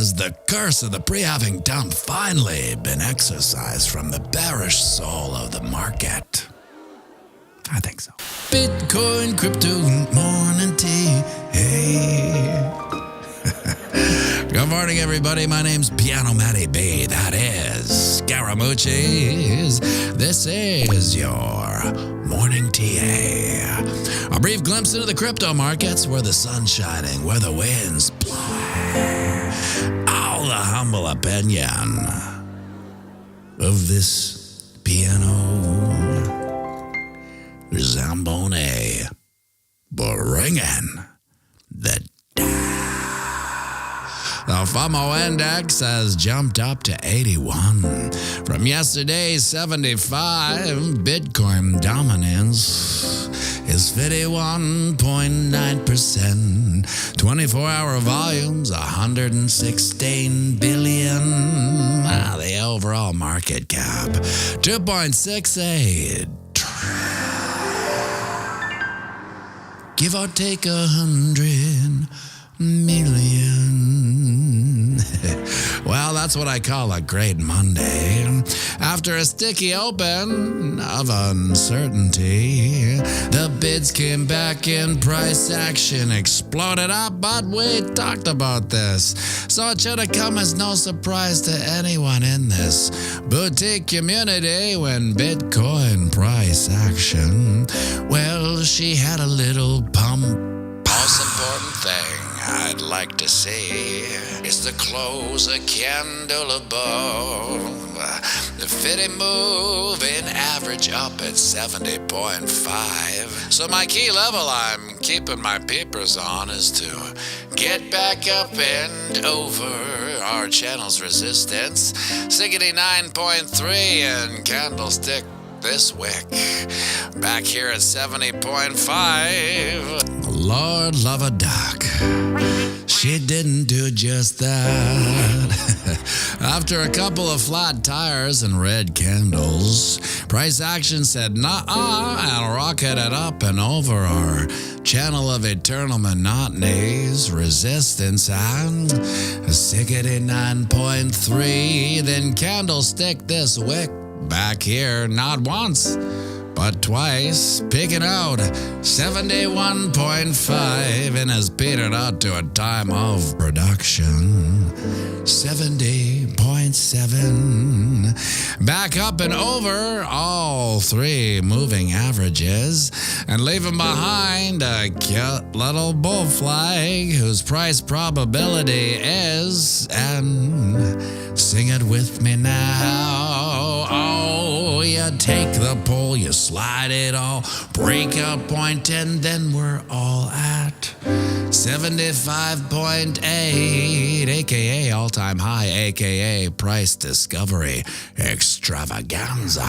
has the curse of the pre-halving dump finally been exorcised from the bearish soul of the market? I think so. Bitcoin, crypto, morning tea. Hey. Good morning, everybody. My name's pianomattyb. That is Scaramucci's. This is your morning TA. A brief glimpse into the crypto markets where the sun's shining, where the winds blow. All the humble opinion of this piano Zamboni bringing the The Fomo index has jumped up to 81 from yesterday's 75. Bitcoin dominance is 51.9%. 24-hour volumes, 116 billion. The overall market cap, 2.68. Give or take 100 million. Well, that's what I call a great Monday. After a sticky open of uncertainty, the bids came back in, price action exploded up, but we talked about this, so it should have come as no surprise to anyone in this boutique community when Bitcoin price action, well, she had a little pump. Most important thing I'd like to see is the close a candle above. The fitting move in average up at 70.5. So my key level I'm keeping my peepers on is to get back up and over our channel's resistance. 69.3 and candlestick this wick. Back here at 70.5. Lord love a duck. She didn't do just that. After a couple of flat tires and red candles, price action said nah-uh and rocketed up and over our channel of eternal monotony's resistance and 69.3. Then candlestick this wick back here, not once, but twice, picking out 71.5 and has petered out to a time of production. 70.7. Back up and over all three moving averages and leaving behind a cute little bull flag whose price probability is, and sing it with me now. Oh, you take the pull, you slide it all, break a point, and then we're all at 75.8, aka all-time high, aka price discovery extravaganza.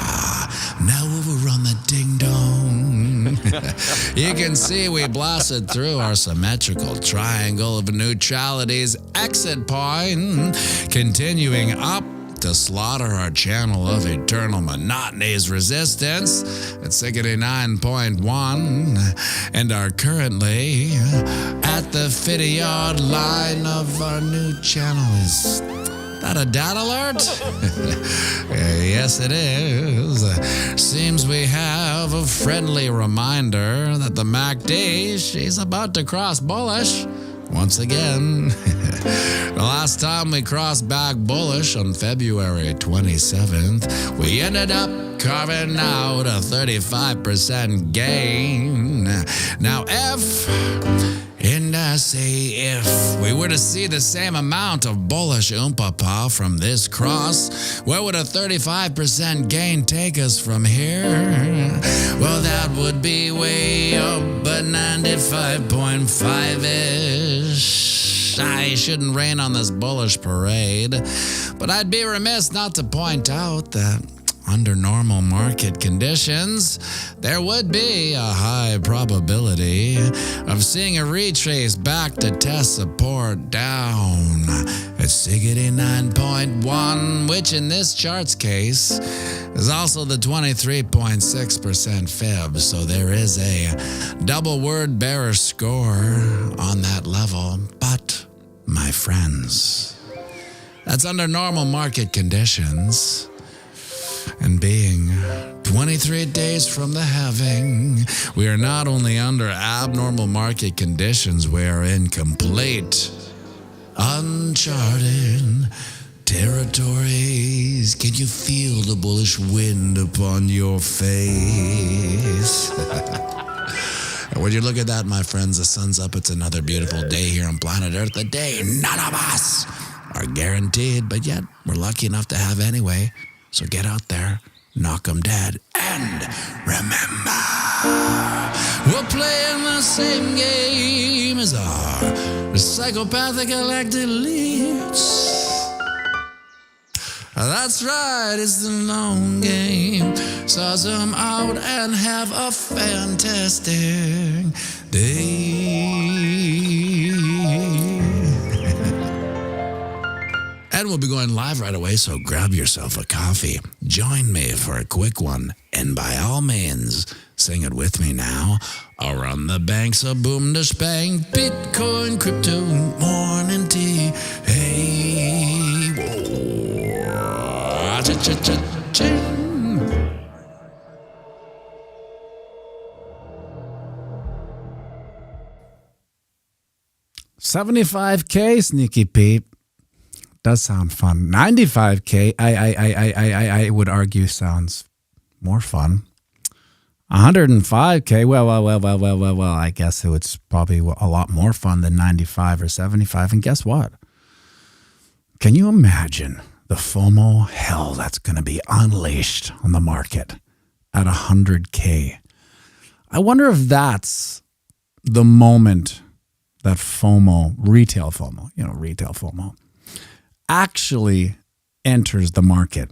Now over on the ding-dong. You can see we blasted through our symmetrical triangle of neutrality's exit point, continuing up to slaughter our channel of eternal monotony's resistance at 69.1 and are currently at the 50-yard line of our new channel. Is that a data alert? Yes, it is. Seems we have a friendly reminder that the MACD, she's about to cross bullish once again. The last time we crossed back bullish on February 27th, we ended up carving out a 35% gain. Now, and I say if we were to see the same amount of bullish oompah from this cross, where would a 35% gain take us from here? Well, that would be way up at 95.5-ish. I shouldn't rain on this bullish parade, but I'd be remiss not to point out that under normal market conditions, there would be a high probability of seeing a retrace back to test support down at 69.1, which in this chart's case is also the 23.6% fib. So there is a double word bearish score on that level. But, my friends, That's under normal market conditions. And being 23 days from the halving, we are not only under abnormal market conditions, we are in complete, uncharted territories. Can you feel the bullish wind upon your face? Would you look at that, my friends? The sun's up. It's another beautiful day here on planet Earth. A day none of us are guaranteed, but yet we're lucky enough to have anyway. So get out there, knock 'em dead, and remember, we're playing the same game as our psychopathic elected elites. That's right, it's the long game. Suss 'em out and have a fantastic day. And we'll be going live right away, so grab yourself a coffee. Join me for a quick one, and by all means, sing it with me now. Around the banks of boom to spang, Bitcoin, crypto, morning tea. Hey, whoa, cha-cha-cha-ching. $75K, Sneaky Pete. Does sound fun. $95K, I would argue sounds more fun. $105K, well, I guess it's probably a lot more fun than 95 or 75. And guess what? Can you imagine the FOMO hell that's going to be unleashed on the market at $100K? I wonder if that's the moment that FOMO, retail FOMO, actually enters the market,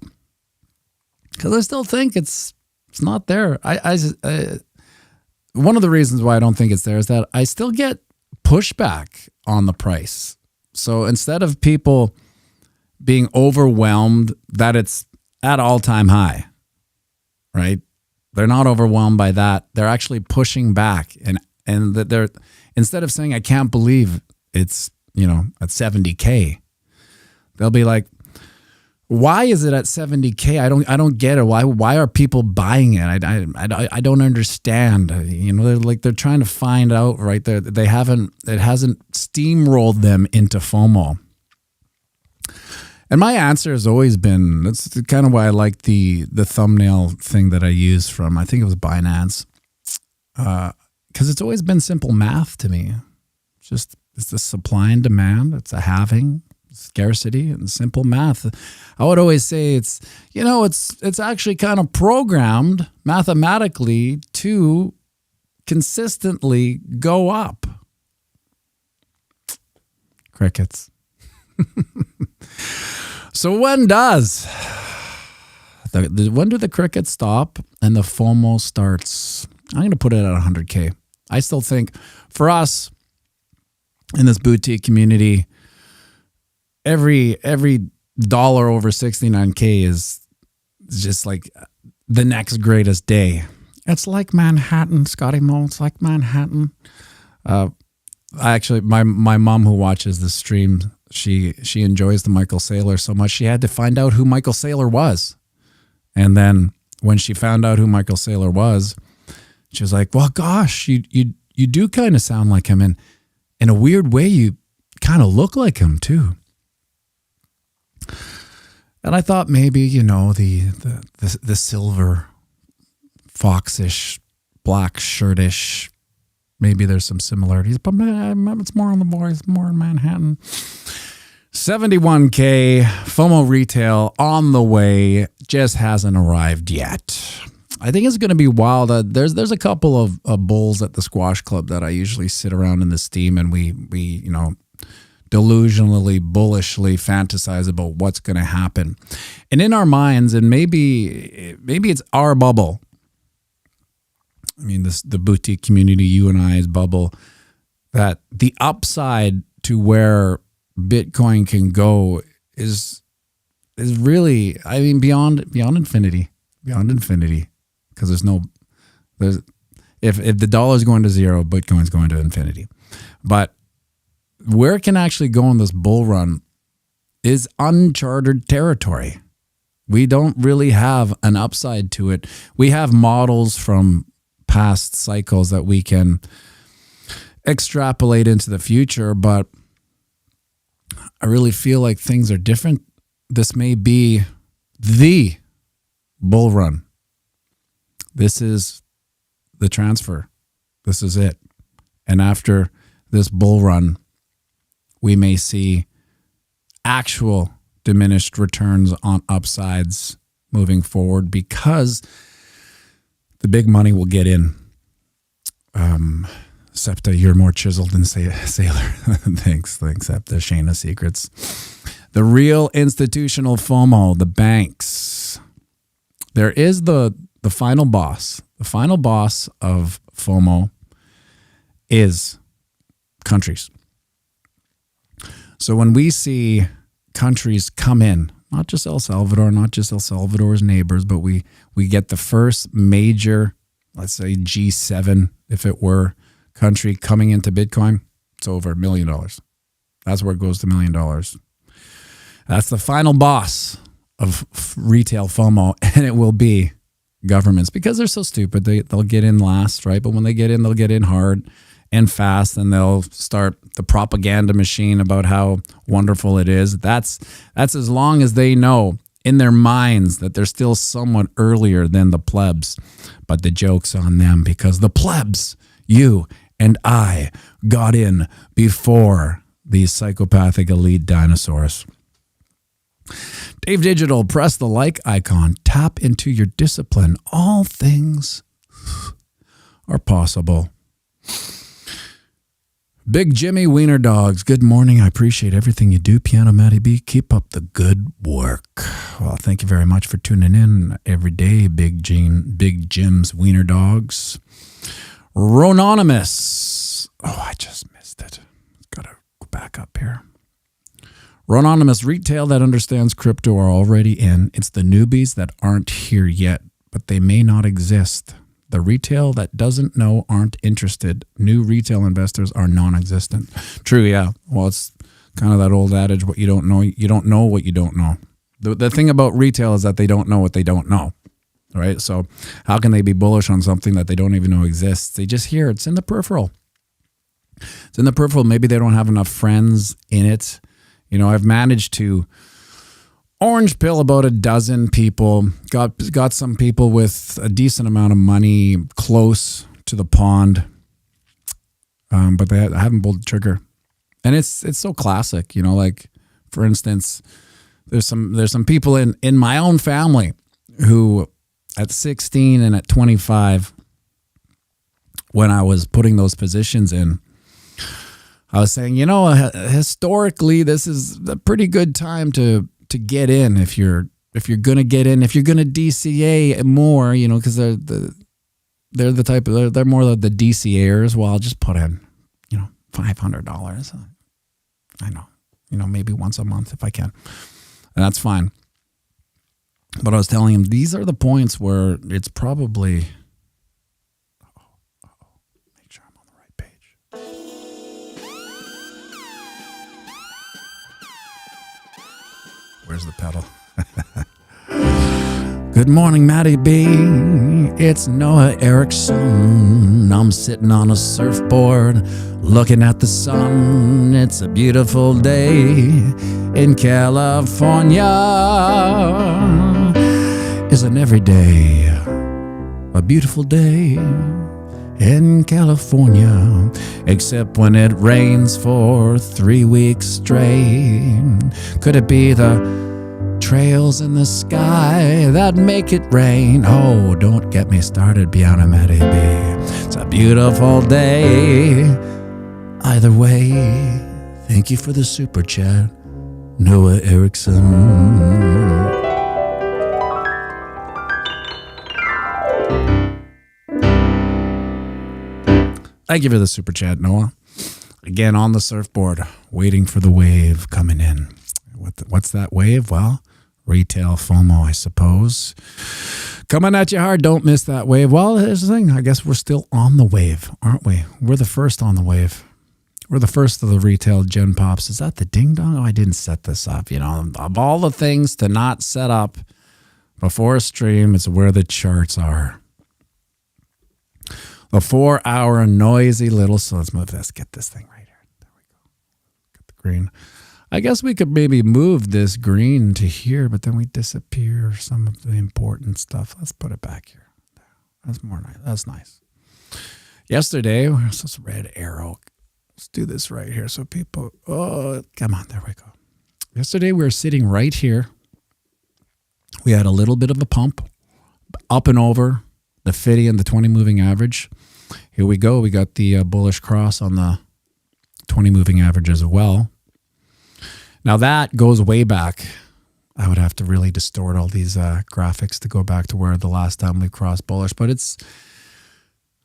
because I still think it's not there. One of the reasons why I don't think it's there is that I still get pushback on the price. So instead of people being overwhelmed that it's at all-time high, right? They're not overwhelmed by that. They're actually pushing back, and that they're, instead of saying I can't believe it's at 70K. They'll be like, why is it at 70K? I don't get it. Why are people buying it? I don't understand. They're trying to find out, right? It hasn't steamrolled them into FOMO. And my answer has always been, that's kind of why I like the thumbnail thing that I used from, I think it was Binance. Because it's always been simple math to me. It's the supply and demand. It's a halving. Scarcity and simple math. I would always say it's actually kind of programmed mathematically to consistently go up. Crickets. So when do the crickets stop and the FOMO starts? I'm going to put it at 100K. I still think for us in this boutique community, every dollar over 69K is just like the next greatest day. It's like Manhattan, Scotty Mo. It's like Manhattan. Actually, my mom, who watches the stream, she enjoys the Michael Saylor so much she had to find out who Michael Saylor was. And then when she found out who Michael Saylor was, she was like, "Well, gosh, you do kind of sound like him, and in a weird way, you kind of look like him too." And I thought maybe, the silver, foxish, black shirtish, maybe there's some similarities, but it's more on the boys, more in Manhattan. 71K, FOMO retail on the way, just hasn't arrived yet. I think it's going to be wild. There's a couple of bulls at the squash club that I usually sit around in the steam, and we delusionally, bullishly fantasize about what's going to happen. And in our minds, and maybe it's our bubble. I mean, the boutique community, you and I's bubble, that the upside to where Bitcoin can go is really, I mean, beyond infinity, because if the dollar is going to zero, Bitcoin's going to infinity. But where it can actually go on this bull run is uncharted territory. We don't really have an upside to it. We have models from past cycles that we can extrapolate into the future, but I really feel like things are different. This may be the bull run. This is the transfer. This is it. And after this bull run, we may see actual diminished returns on upsides moving forward because the big money will get in. Septa, you're more chiseled than Sailor. Thanks, Septa. Shayna Secrets. The real institutional FOMO, the banks. There is the final boss. The final boss of FOMO is countries. So when we see countries come in, not just El Salvador, not just El Salvador's neighbors, but we get the first major, let's say G7, if it were, country coming into Bitcoin, it's over $1 million. That's where it goes to $1 million. That's the final boss of retail FOMO, and it will be governments because they're so stupid. They'll get in last, right? But when they get in, they'll get in hard and fast, and they'll start the propaganda machine about how wonderful it is. That's as long as they know in their minds that they're still somewhat earlier than the plebs. But the joke's on them because the plebs, you and I, got in before these psychopathic elite dinosaurs. Dave Digital, press the like icon. Tap into your discipline. All things are possible. Big Jimmy Wiener Dogs, good morning. I appreciate everything you do. pianomattyb, keep up the good work. Well, thank you very much for tuning in every day, Big Jim's Wiener Dogs. Rononymous. Oh, I just missed it. Gotta go back up here. Rononymous, retail that understands crypto are already in. It's the newbies that aren't here yet, but they may not exist. The retail that doesn't know aren't interested. New retail investors are non-existent. True, yeah. Well, it's kind of that old adage, what you don't know what you don't know. The thing about retail is that they don't know what they don't know, right? So how can they be bullish on something that they don't even know exists? They just hear it's in the peripheral. It's in the peripheral. Maybe they don't have enough friends in it. You know, I've managed to orange pill about a dozen people, got some people with a decent amount of money close to the pond, but I haven't pulled the trigger. And it's so classic, you know, like, for instance, there's some people in my own family who at 16 and at 25, when I was putting those positions in, I was saying, you know, historically, this is a pretty good time to get in if you're gonna get in, if you're gonna DCA more, you know, because they're the type of they're more the DCAers. Well, I'll just put in, you know, $500. I know, you know, maybe once a month if I can, and that's fine. But I was telling him these are the points where it's probably. Make sure I'm on the right page. Where's the pedal? Good morning, Matty B. It's Noah Erickson. I'm sitting on a surfboard looking at the sun. It's a beautiful day in California. Isn't every day a beautiful day in California, except when it rains for 3 weeks straight? Could it be the trails in the sky that make it rain? Oh, don't get me started, pianomattyb. It's a beautiful day. Either way, thank you for the super chat, Noah Erickson. Thank you for the super chat, Noah. Again, on the surfboard, waiting for the wave coming in. What's that wave? Well, retail FOMO, I suppose. Coming at you hard. Don't miss that wave. Well, here's the thing. I guess we're still on the wave, aren't we? We're the first on the wave. We're the first of the retail gen pops. Is that the ding dong? Oh, I didn't set this up. Of all the things to not set up before a stream, it's where the charts are. The 4-hour noisy little. So let's move this. Get this thing right here. There we go. Get the green. I guess we could maybe move this green to here, but then we disappear some of the important stuff. Let's put it back here. That's more nice. That's nice. Yesterday, where's this red arrow? Let's do this right here so people, oh, come on, there we go. Yesterday, we were sitting right here. We had a little bit of a pump up and over the 50 and the 20 moving average. Here we go. We got the bullish cross on the 20 moving average as well. Now that goes way back. I would have to really distort all these graphics to go back to where the last time we crossed bullish, but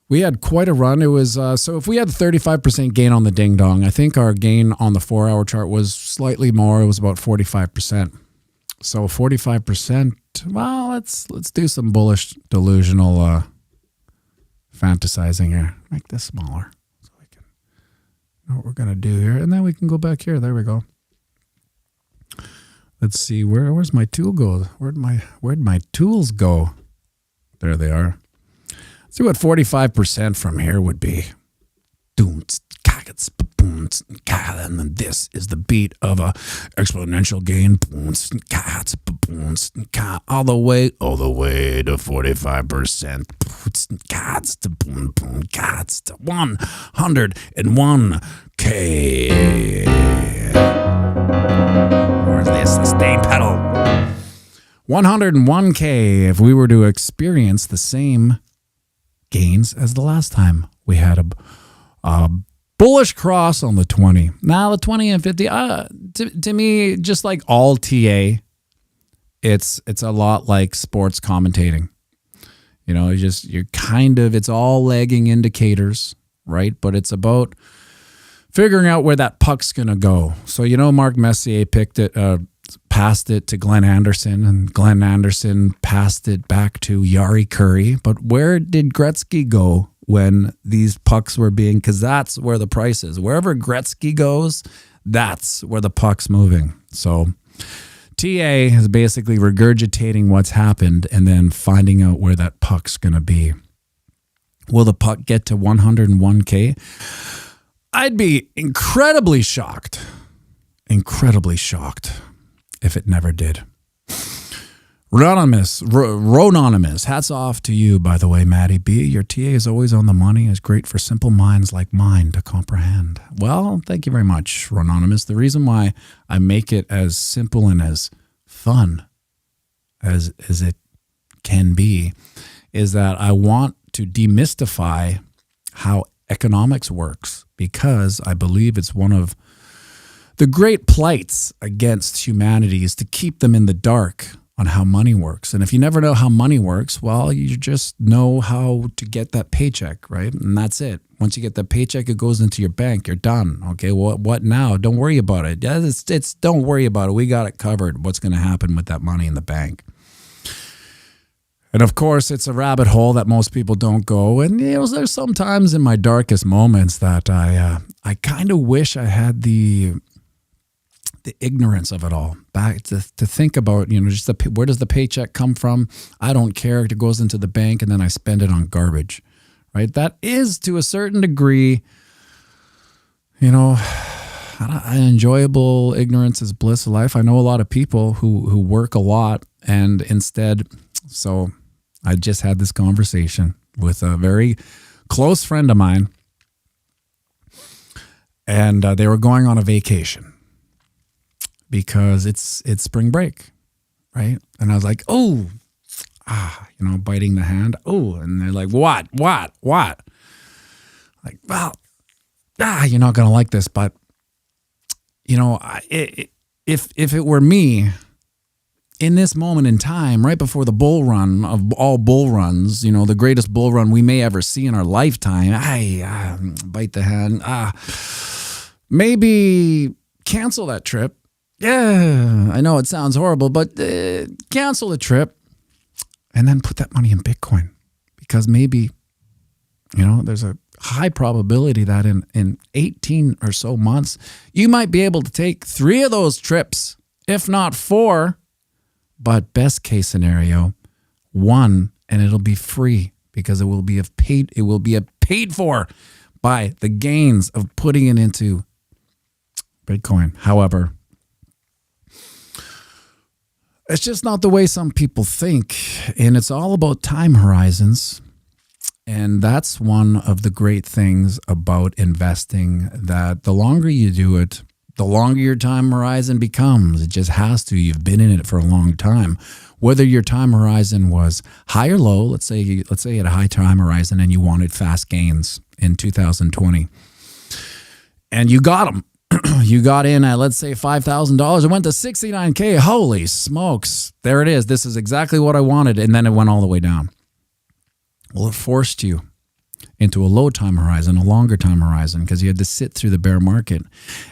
we had quite a run. It was, so if we had 35% gain on the ding dong, I think our gain on the 4-hour chart was slightly more. It was about 45%. So 45%, well, let's do some bullish delusional fantasizing here. Make this smaller so we can know what we're going to do here. And then we can go back here. There we go. Let's see, where's my tool go? Where'd my tools go? There they are. Let's see what 45% from here would be. And then this is the beat of a exponential gain. All the way to 45%. To 101K. Where's the sustain pedal? 101K if we were to experience the same gains as the last time we had a bullish cross on the 20. Now the 20 and 50, to me, just like all TA, it's a lot like sports commentating. It's all lagging indicators, right? But it's about figuring out where that puck's going to go. So, Mark Messier passed it to Glenn Anderson, and Glenn Anderson passed it back to Yari Curry. But where did Gretzky go when these pucks were because that's where the price is. Wherever Gretzky goes, that's where the puck's moving. So TA is basically regurgitating what's happened and then finding out where that puck's going to be. Will the puck get to 101K? I'd be incredibly shocked if it never did. Rononymous, hats off to you, by the way, Matty B. Your TA is always on the money, is great for simple minds like mine to comprehend. Well, thank you very much, Rononymous. The reason why I make it as simple and as fun as it can be is that I want to demystify how economics works, because I believe it's one of the great plights against humanity is to keep them in the dark on how money works. And if you never know how money works, well, you just know how to get that paycheck, right? And that's it. Once you get that paycheck, it goes into your bank. You're done. Okay, what now? Don't worry about it. Don't worry about it. We got it covered. What's going to happen with that money in the bank? And of course, it's a rabbit hole that most people don't go. And there's sometimes in my darkest moments that I kind of wish I had the ignorance of it all. Back to think about, just where does the paycheck come from? I don't care. It goes into the bank and then I spend it on garbage, right? That is to a certain degree, enjoyable ignorance is bliss of life. I know a lot of people who work a lot and instead, so I just had this conversation with a very close friend of mine, and they were going on a vacation because it's spring break, right? And I was like, biting the hand. Oh, and they're like, what? Like, well, you're not going to like this, but if it were me in this moment in time, right before the bull run of all bull runs, the greatest bull run we may ever see in our lifetime, bite the hand, maybe cancel that trip. Yeah, I know it sounds horrible, but cancel the trip and then put that money in Bitcoin, because maybe, there's a high probability that in 18 or so months, you might be able to take 3 of those trips, if not 4. But best case scenario, 1, and it'll be free because it will be paid for by the gains of putting it into Bitcoin. However, it's just not the way some people think, and it's all about time horizons. And that's one of the great things about investing, that the longer you do it, the longer your time horizon becomes. It just has to. You've been in it for a long time. Whether your time horizon was high or low, let's say you had a high time horizon and you wanted fast gains in 2020, and you got them. You got in at, let's say, $5,000. It went to $69K. Holy smokes. There it is. This is exactly what I wanted. And then it went all the way down. Well, it forced you into a low time horizon, a longer time horizon, because you had to sit through the bear market.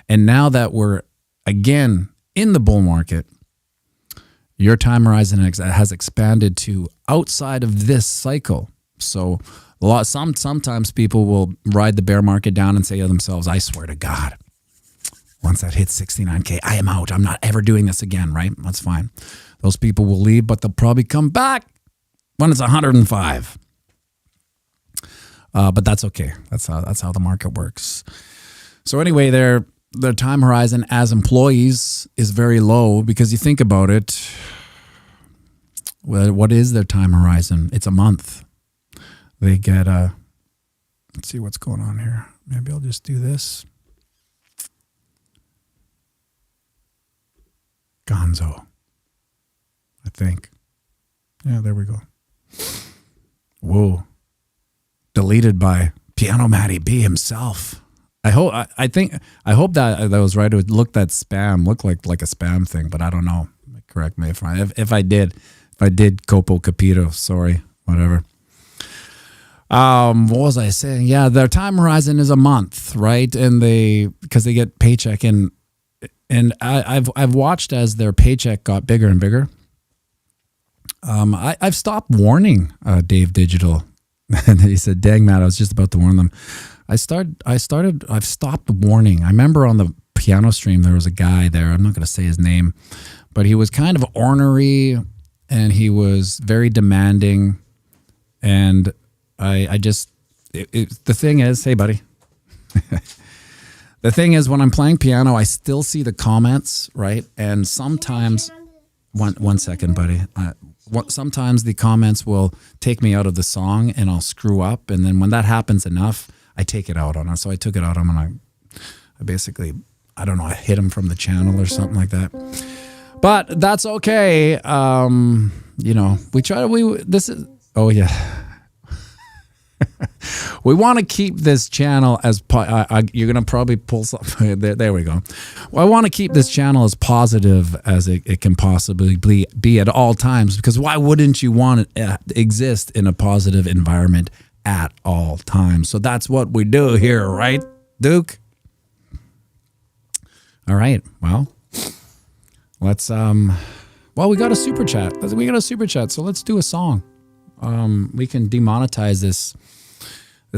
And now that we're again in the bull market, your time horizon has expanded to outside of this cycle. So sometimes people will ride the bear market down and say to themselves, I swear to God, once that hits 69K, I am out. I'm not ever doing this again, right? That's fine. Those people will leave, but they'll probably come back when it's 105. But that's okay. That's how the market works. So anyway, their time horizon as employees is very low, because you think about it, well, what is their time horizon? It's a month. They get let's see what's going on here. Maybe I'll just do this. Gonzo, I think. Yeah, there we go. Whoa. Deleted by pianomattyb himself. I hope that was right. It would look like a spam thing, but I don't know. Correct me if I did Copo Capito. Sorry, whatever. What was I saying? Yeah, their time horizon is a month, right? And because they get paycheck, and I've watched as their paycheck got bigger and bigger. I've stopped warning Dave Digital. And he said, dang, Matt, I was just about to warn them. I've stopped warning. I remember on the piano stream, there was a guy there. I'm not going to say his name, but he was kind of ornery and he was very demanding. And the thing is, hey, buddy. The thing is, when I'm playing piano, I still see the comments, right? And sometimes, one second, buddy. Sometimes the comments will take me out of the song and I'll screw up. And then when that happens enough, I take it out on him. So I took it out on him and I basically, I don't know, I hit him from the channel or something like that. But that's okay. Oh yeah. We want to keep this channel as you're going to probably pull something. There we go. Well, I want to keep this channel as positive as it can possibly be at all times, because why wouldn't you want to exist in a positive environment at all times? So that's what we do here, right, Duke? All right. Well, let's we got a super chat. So let's do a song. We can demonetize this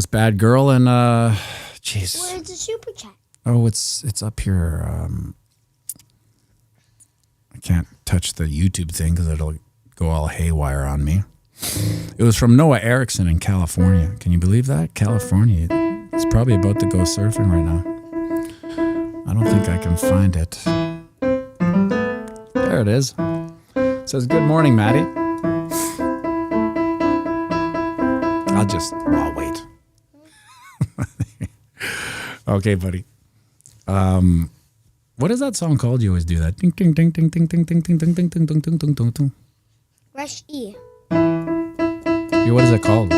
bad girl, and jeez. Where's the super chat? Oh, it's up here. I can't touch the YouTube thing because it'll go all haywire on me. It was from Noah Erickson in California. Can you believe that? California. It's probably about to go surfing right now. I don't think I can find it. There it is. It says, good morning, Maddie. I'll wait. Okay, buddy. What is that song called? You always do that. Ding ding ding ding ding ding ding ding ding ding ding ding ding ding ding ding. Rush E. What is it called?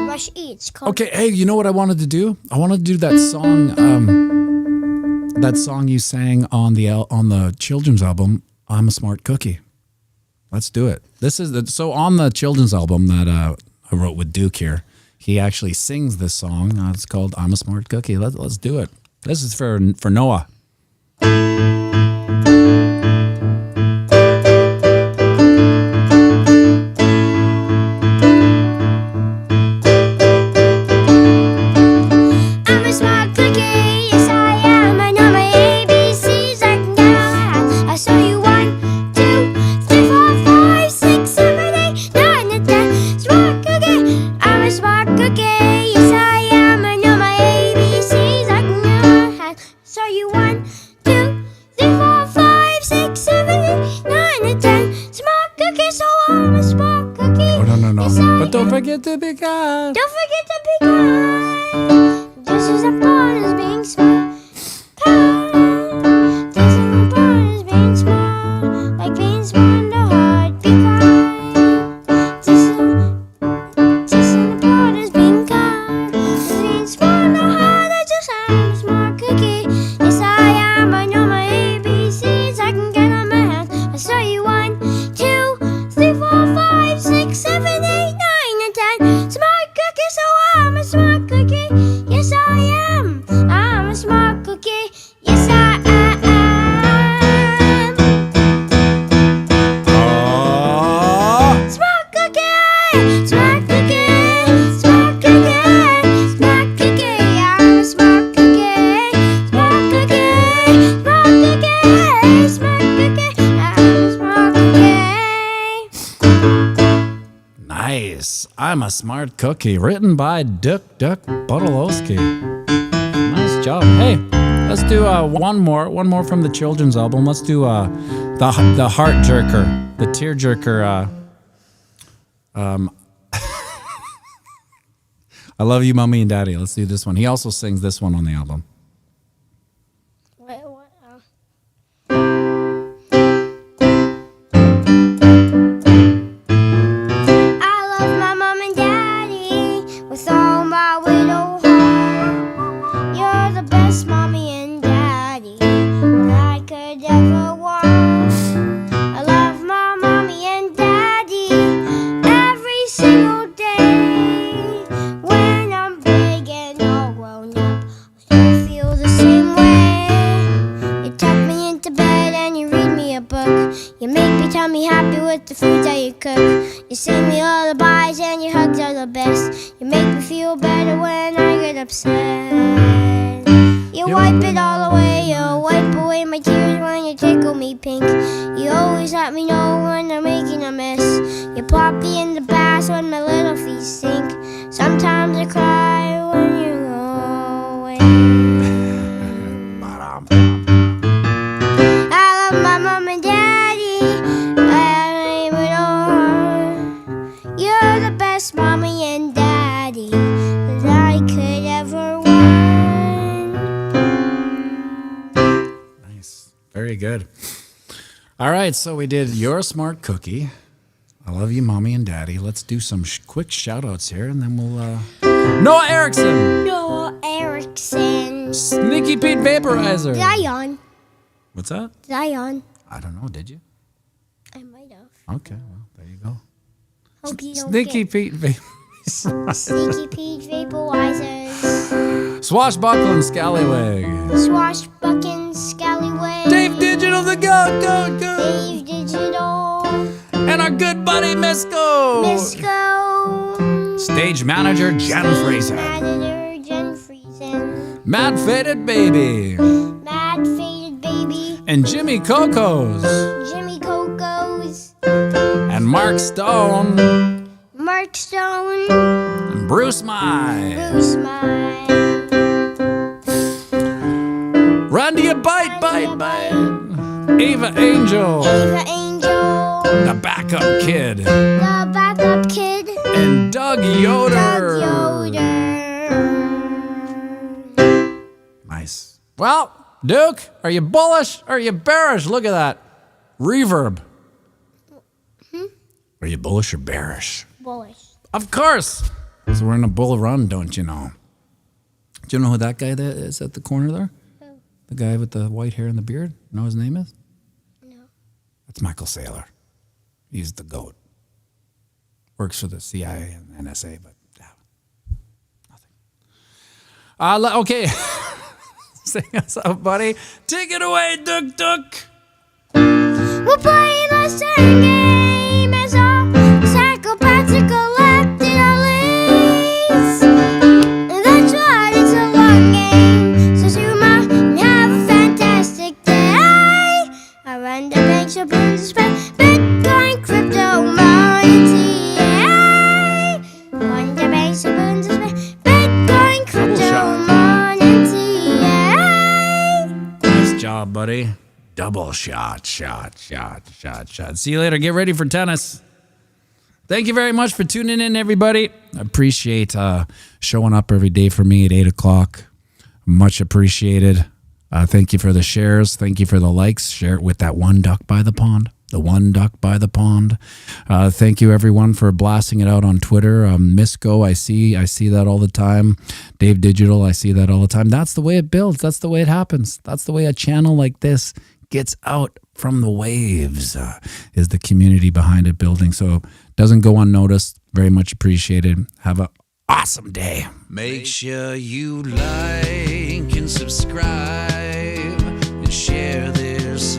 Rush E. It's called. Okay, hey, you know what I wanted to do? I wanted to do that song. That song you sang on the children's album, "I'm a Smart Cookie." Let's do it. So on the children's album that I wrote with Duke here, he actually sings this song. It's called "I'm a Smart Cookie." Let's do it. This is for Noah. Don't forget to be kind. Just as important as being smart. Kind. Just as important as being smart. Like being smart in the heart. Be kind. Just as important as being kind. Being smart in the heart. I just am a smart cookie. Yes, I am. I know my ABCs. I can get on my hands. I saw you 1, 2, 3, 4, 5, 6, 7, 8, 9, and 10. Smart cookie, so I'm a smart cookie. Yes, I am. I'm a smart cookie. Yes, I am. Oh. Smart cookie. Smart cookie. Smart cookie. Smart cookie. I'm a smart cookie. Smart cookie. Smart cookie. Smart cookie. I'm a smart cookie. Nice. I'm a Smart Cookie, written by Duck Bodolowski. Nice job. Hey, let's do one more from the children's album. Let's do the heart jerker, the tear jerker. I love you, mommy and daddy. Let's do this one. He also sings this one on the album. Wait, what? I love my mom and daddy with all my little heart. You're the best mommy and daddy I could ever want. I love my mommy and daddy every single day. When I'm big and all grown up, I still feel the same way. You tuck me into bed and you read me a book. You make me tell me happy with the food that you cook. You sing me lullabies and your hugs are the best. You make me feel better when I get upset. You wipe it all away, you wipe away my tears when you tickle me pink. You always let me know when I'm making a mess. You pop me in the bath when my little feet sink. Sometimes I cry when you go away. I love my mom and daddy. I love it all. You're the best mommy and daddy that I could ever want. Nice. Very good. All right, so we did You're a Smart Cookie. I love you, mommy and daddy. Let's do some quick shout outs here, and then we'll. Noah Erickson! Noah Erickson. Sneaky Pete Vaporizer. Zion. What's that? Zion. I don't know. Did you? I might have. Okay, well, there you go. Hope you don't Sneaky get Pete Vaporizer. Sneaky Pete Vaporizers. Swashbuckling Scallywag. Swashbucking Scallywag. Dave Digital, the goat. Dave Digital. And our good buddy Misco. Misco. Stage manager Jen Friesen. Manager Jen Friesen. Mad Faded Baby. Mad Faded Baby. And Jimmy Cocos. Jimmy Cocos. And Mark Stone. Mark Stone. And Bruce Mai. Bruce Mai. Randy a Bite. Ava Angel. Ava Angel. The Backup Kid. The Backup Kid. And Doug Yoder. Doug Yoder. Nice. Well, Duke, are you bullish or are you bearish? Look at that. Reverb. Are you bullish or bearish? Bullish. Of course. So we're in a bull run, don't you know? Do you know who that guy that is at the corner there? Who? The guy with the white hair and the beard? Know his name is? No. That's Michael Saylor. He's the GOAT. Works for the CIA and NSA, but yeah, nothing. Okay. Sing us up, buddy. Take it away, Duck. We'll play the same game as all psychopaths who collected our leads. That's right, it's a long game. So you might have a fantastic day. I run the banks of Bitcoin, crypto, money, yeah. Run the banks of Bitcoin, crypto, money, yeah. Nice job, buddy. Double shot. See you later. Get ready for tennis. Thank you very much for tuning in, everybody. I appreciate showing up every day for me at 8 o'clock. Much appreciated. Thank you for the shares. Thank you for the likes. Share it with that one duck by the pond. The one duck by the pond. Thank you, everyone, for blasting it out on Twitter. Misco, I see that all the time. Dave Digital, I see that all the time. That's the way it builds. That's the way it happens. That's the way a channel like this gets out from the waves, is the community behind it building. So doesn't go unnoticed. Very much appreciated. Have an awesome day. Make sure you like and subscribe and share this